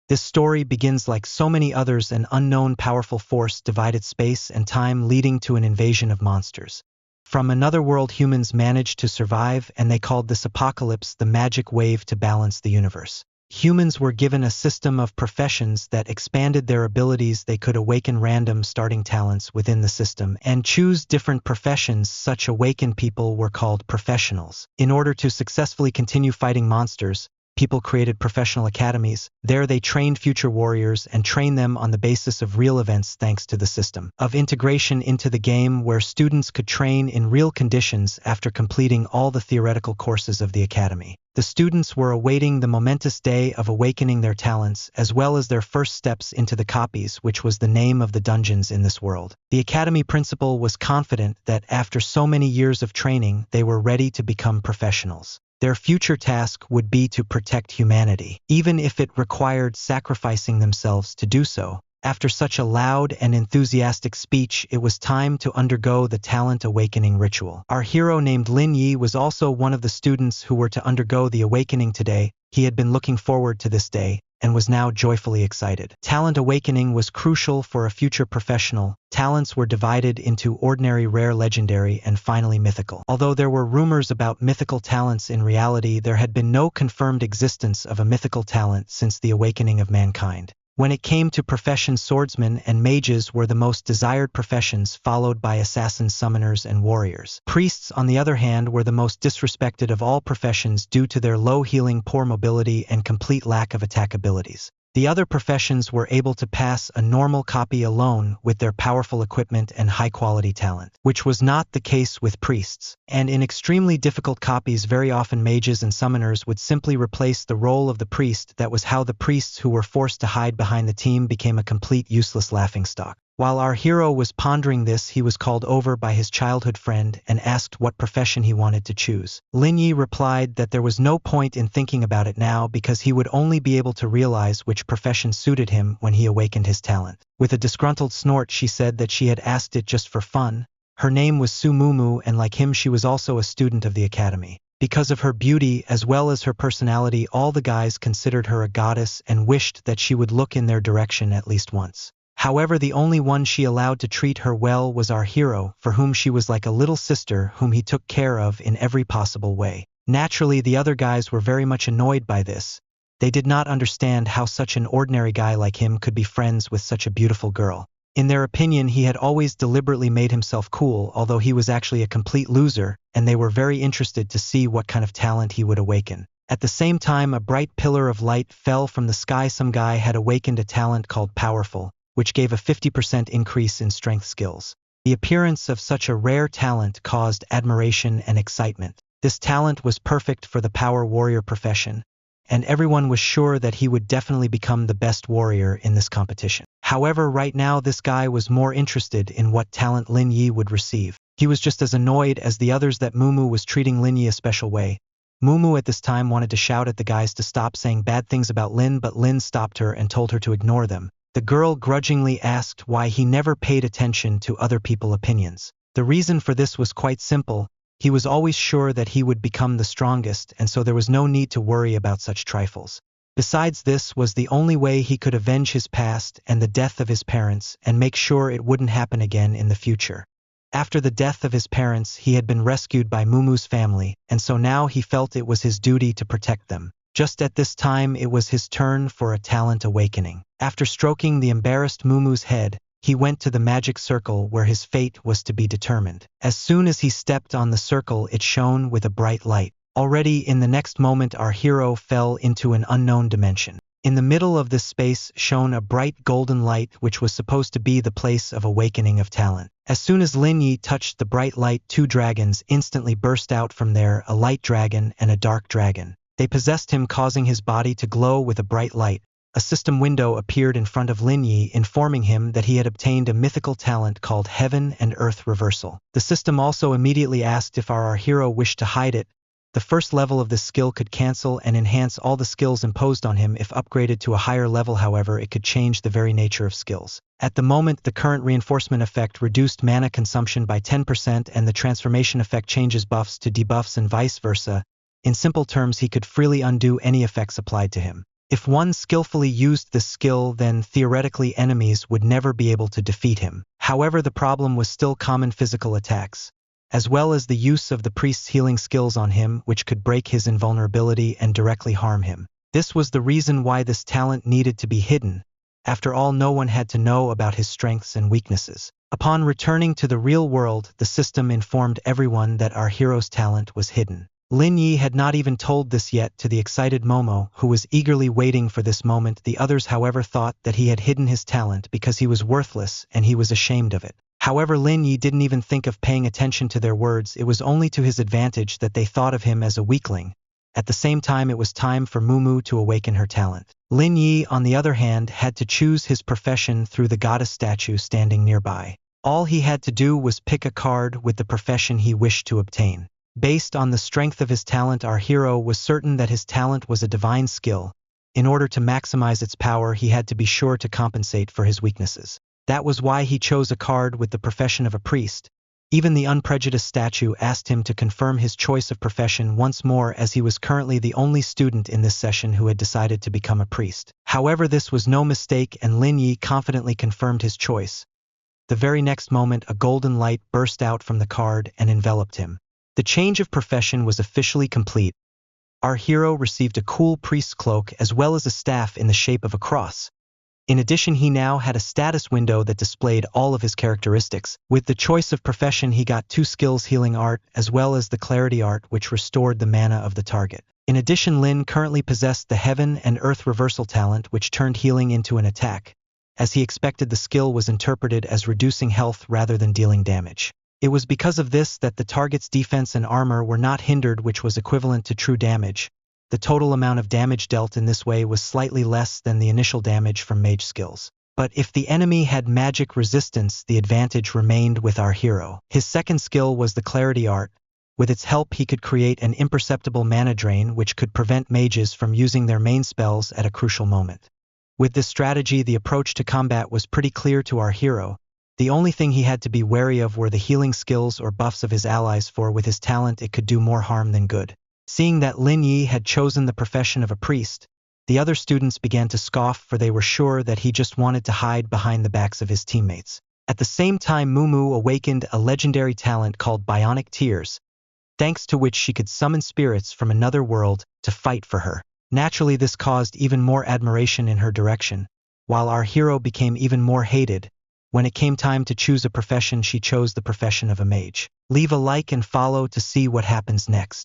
This story begins like so many others. An unknown powerful force divided space and time, leading to an invasion of monsters. From another world, humans managed to survive, and they called this apocalypse the magic wave to balance the universe. Humans were given a system of professions that expanded their abilities. They could awaken random starting talents within the system and choose different professions. Such awakened people were called professionals. In order to successfully continue fighting monsters, people created professional academies. There they trained future warriors and trained them on the basis of real events, thanks to the system of integration into the game, where students could train in real conditions after completing all the theoretical courses of the academy. The students were awaiting the momentous day of awakening their talents, as well as their first steps into the copies, which was the name of the dungeons in this world. The academy principal was confident that after so many years of training, they were ready to become professionals. Their future task would be to protect humanity, even if it required sacrificing themselves to do so. After such a loud and enthusiastic speech, it was time to undergo the talent awakening ritual. Our hero, named Lin Yi, was also one of the students who were to undergo the awakening today. He had been looking forward to this day and was now joyfully excited. Talent awakening was crucial for a future professional. Talents were divided into ordinary, rare, legendary, and finally mythical. Although there were rumors about mythical talents, in reality there had been no confirmed existence of a mythical talent since the awakening of mankind. When it came to professions, swordsmen and mages were the most desired professions, followed by assassins, summoners, and warriors. Priests, on the other hand, were the most disrespected of all professions due to their low healing, poor mobility, and complete lack of attack abilities. The other professions were able to pass a normal copy alone with their powerful equipment and high-quality talent, which was not the case with priests. And in extremely difficult copies, very often mages and summoners would simply replace the role of the priest. That was how the priests who were forced to hide behind the team became a complete useless laughingstock. While our hero was pondering this, he was called over by his childhood friend and asked what profession he wanted to choose. Lin Yi replied that there was no point in thinking about it now, because he would only be able to realize which profession suited him when he awakened his talent. With a disgruntled snort, she said that she had asked it just for fun. Her name was Su Mumu, and like him, she was also a student of the academy. Because of her beauty as well as her personality, all the guys considered her a goddess and wished that she would look in their direction at least once. However, the only one she allowed to treat her well was our hero, for whom she was like a little sister whom he took care of in every possible way. Naturally, the other guys were very much annoyed by this. They did not understand how such an ordinary guy like him could be friends with such a beautiful girl. In their opinion, he had always deliberately made himself cool, although he was actually a complete loser, and they were very interested to see what kind of talent he would awaken. At the same time, a bright pillar of light fell from the sky. Some guy had awakened a talent called Powerful, which gave a 50% increase in strength skills. The appearance of such a rare talent caused admiration and excitement. This talent was perfect for the power warrior profession, and everyone was sure that he would definitely become the best warrior in this competition. However, right now this guy was more interested in what talent Lin Yi would receive. He was just as annoyed as the others that Mumu was treating Lin Yi a special way. Mumu at this time wanted to shout at the guys to stop saying bad things about Lin, but Lin stopped her and told her to ignore them. The girl grudgingly asked why he never paid attention to other people's opinions. The reason for this was quite simple. He was always sure that he would become the strongest, and so there was no need to worry about such trifles. Besides, this was the only way he could avenge his past and the death of his parents and make sure it wouldn't happen again in the future. After the death of his parents, he had been rescued by Mumu's family, and so now he felt it was his duty to protect them. Just at this time, it was his turn for a talent awakening. After stroking the embarrassed Mumu's head, he went to the magic circle where his fate was to be determined. As soon as he stepped on the circle, it shone with a bright light. Already in the next moment, our hero fell into an unknown dimension. In the middle of this space shone a bright golden light, which was supposed to be the place of awakening of talent. As soon as Lin Yi touched the bright light, two dragons instantly burst out from there, a light dragon and a dark dragon. They possessed him, causing his body to glow with a bright light. A system window appeared in front of Lin Yi, informing him that he had obtained a mythical talent called Heaven and Earth Reversal. The system also immediately asked if our hero wished to hide it. The first level of this skill could cancel and enhance all the skills imposed on him. If upgraded to a higher level, however, it could change the very nature of skills. At the moment, the current reinforcement effect reduced mana consumption by 10%, and the transformation effect changes buffs to debuffs and vice versa. In simple terms, he could freely undo any effects applied to him. If one skillfully used this skill, then theoretically enemies would never be able to defeat him. However, the problem was still common physical attacks, as well as the use of the priest's healing skills on him, which could break his invulnerability and directly harm him. This was the reason why this talent needed to be hidden. After all, no one had to know about his strengths and weaknesses. Upon returning to the real world, the system informed everyone that our hero's talent was hidden. Lin Yi had not even told this yet to the excited Momo, who was eagerly waiting for this moment. The others, however, thought that he had hidden his talent because he was worthless and he was ashamed of it. However, Lin Yi didn't even think of paying attention to their words. It was only to his advantage that they thought of him as a weakling. At the same time, it was time for Mumu to awaken her talent. Lin Yi, on the other hand, had to choose his profession through the goddess statue standing nearby. All he had to do was pick a card with the profession he wished to obtain. Based on the strength of his talent, our hero was certain that his talent was a divine skill. In order to maximize its power, he had to be sure to compensate for his weaknesses. That was why he chose a card with the profession of a priest. Even the unprejudiced statue asked him to confirm his choice of profession once more, as he was currently the only student in this session who had decided to become a priest. However, this was no mistake, and Lin Yi confidently confirmed his choice. The very next moment, a golden light burst out from the card and enveloped him. The change of profession was officially complete. Our hero received a cool priest's cloak as well as a staff in the shape of a cross. In addition, he now had a status window that displayed all of his characteristics. With the choice of profession, he got 2 skills: healing art as well as the clarity art, which restored the mana of the target. In addition, Lin currently possessed the heaven and earth reversal talent, which turned healing into an attack. As he expected, the skill was interpreted as reducing health rather than dealing damage. It was because of this that the target's defense and armor were not hindered, which was equivalent to true damage. The total amount of damage dealt in this way was slightly less than the initial damage from mage skills. But if the enemy had magic resistance, the advantage remained with our hero. His second skill was the clarity art. With its help, he could create an imperceptible mana drain, which could prevent mages from using their main spells at a crucial moment. With this strategy, the approach to combat was pretty clear to our hero. The only thing he had to be wary of were the healing skills or buffs of his allies, for with his talent it could do more harm than good. Seeing that Lin Yi had chosen the profession of a priest, the other students began to scoff, for they were sure that he just wanted to hide behind the backs of his teammates. At the same time, Mumu awakened a legendary talent called Bionic Tears, thanks to which she could summon spirits from another world to fight for her. Naturally, this caused even more admiration in her direction, while our hero became even more hated. When it came time to choose a profession, she chose the profession of a mage. Leave a like and follow to see what happens next.